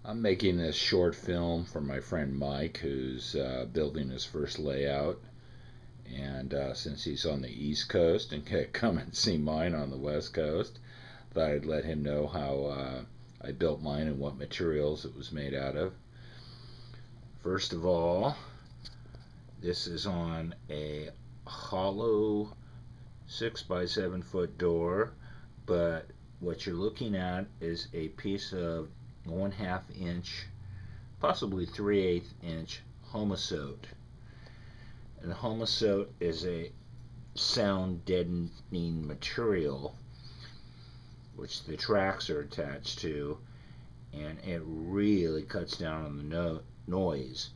I'm making this short film for my friend Mike, who's building his first layout. And since he's on the East Coast and can't come and see mine on the West Coast, thought I'd let him know how I built mine and what materials it was made out of. First of all, this is on a hollow 6 by 7 foot door, but what you're looking at is a piece of 1/2 inch, possibly 3/8 inch HOMASOTE. And the HOMASOTE is a sound deadening material which the tracks are attached to, and it really cuts down on the noise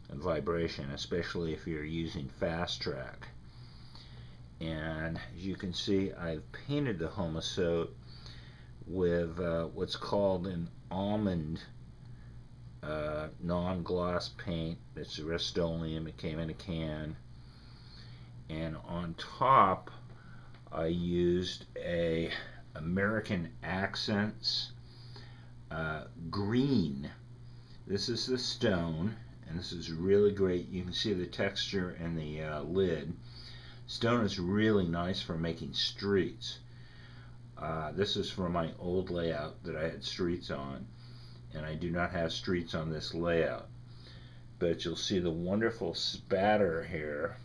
and vibration, especially if you're using fast track. And as you can see, I've painted the HOMASOTE with what's called an almond non-gloss paint. It's Rust-Oleum. It came in a can. And on top, I used a American Accents green. This is the stone, and this is really great. You can see the texture in the lid. Stone is really nice for making streets. This is for my old layout that I had streets on, and I do not have streets on this layout. But you'll see the wonderful spatter here,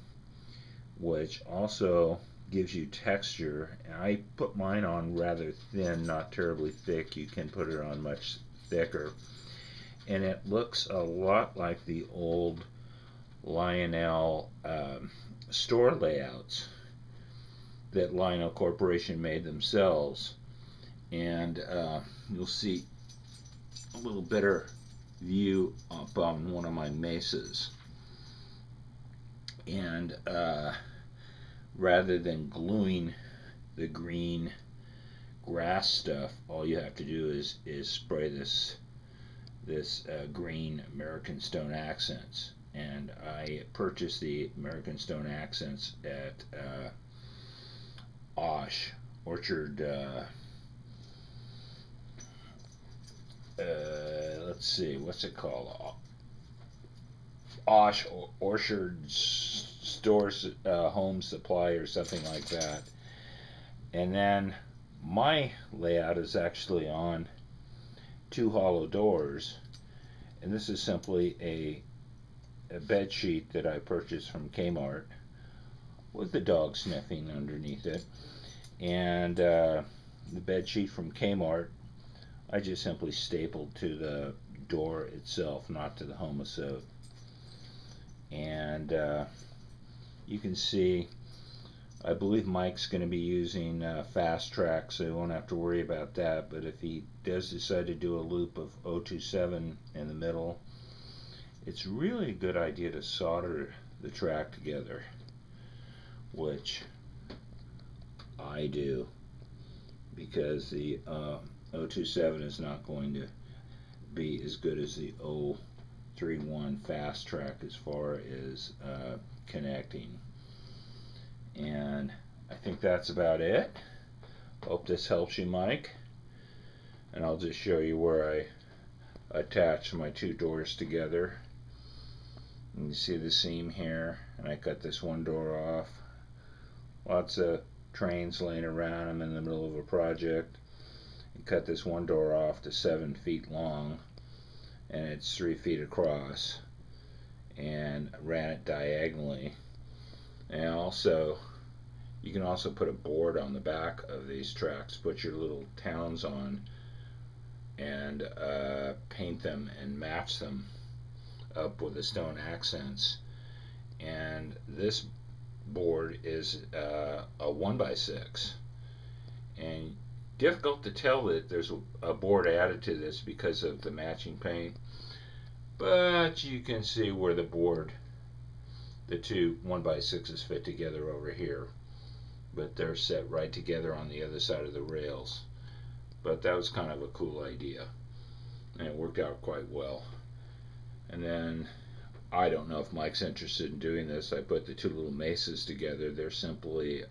which also gives you texture. And I put mine on rather thin, not terribly thick. You can put it on much thicker. And it looks a lot like the old Lionel store layouts that Lionel Corporation made themselves. And you'll see a little better view up on one of my mesas. And rather than gluing the green grass stuff, all you have to do is spray this green American Stone Accents. And I purchased the American Stone Accents at Osh Orchard. Let's see, what's it called? Osh Orchard Stores, Home Supply, or something like that. And then my layout is actually on 2 hollow doors, and this is simply a bed sheet that I purchased from Kmart with the dog sniffing underneath it. And the bed sheet from Kmart I just simply stapled to the door itself, not to the HOMASOTE. And you can see, I believe Mike's going to be using fast track, so he won't have to worry about that. But if he does decide to do a loop of 027 in the middle, it's really a good idea to solder the track together, which I do, because the 027 is not going to be as good as the 031 fast track as far as connecting. And I think that's about it. Hope this helps you, Mike. And I'll just show you where I attach my 2 doors together. You can see the seam here, and I cut this one door off. Lots of trains laying around. I'm in the middle of a project. And cut this one door off to 7 feet long, and it's 3 feet across, and ran it diagonally. And also, you can also put a board on the back of these tracks, put your little towns on, and paint them and match them up with the stone accents. And this board is a 1x6, and difficult to tell that there's a board added to this because of the matching paint, but you can see where the board, the 2 1x6s fit together over here, but they're set right together on the other side of the rails. But that was kind of a cool idea, and it worked out quite well. And then, I don't know if Mike's interested in doing this, I put the 2 little mesas together. They're simply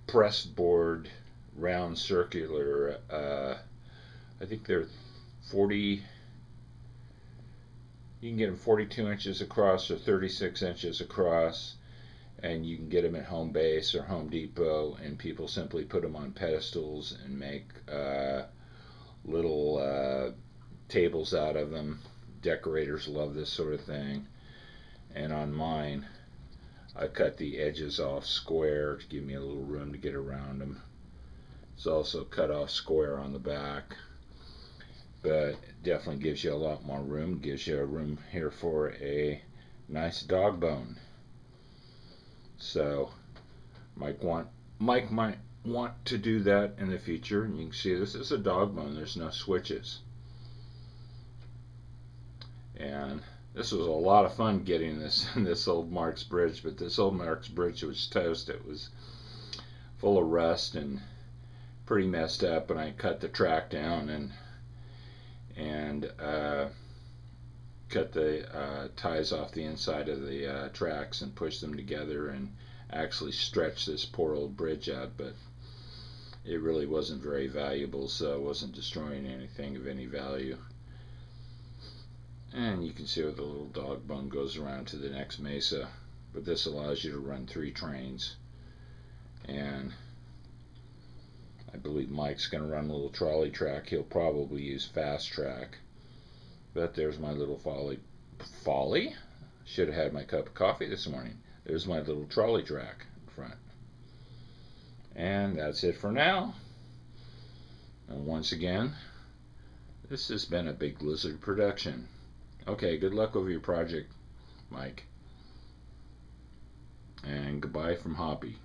pressed board round circular. I think they're 40. You can get them 42 inches across or 36 inches across, and you can get them at Home Base or Home Depot, and people simply put them on pedestals and make little tables out of them. Decorators love this sort of thing. And on mine, I cut the edges off square to give me a little room to get around them. It's also cut off square on the back, but it definitely gives you a lot more room. Gives you a room here for a nice dog bone. So Mike might want to do that in the future. And you can see this is a dog bone. There's no switches. And this was a lot of fun getting this old Marx bridge, but this old Marx bridge was toast. It was full of rust and pretty messed up, and I cut the track down and cut the ties off the inside of the tracks and pushed them together and actually stretched this poor old bridge out, but it really wasn't very valuable, so I wasn't destroying anything of any value. And you can see where the little dog bone goes around to the next mesa, but this allows you to run 3 trains. And I believe Mike's going to run a little trolley track. He'll probably use fast track. But there's my little folly? Should have had my cup of coffee this morning. There's my little trolley track in front. And that's it for now. And once again, this has been a Big Lizard production. Okay, good luck with your project, Mike. And goodbye from Hoppy.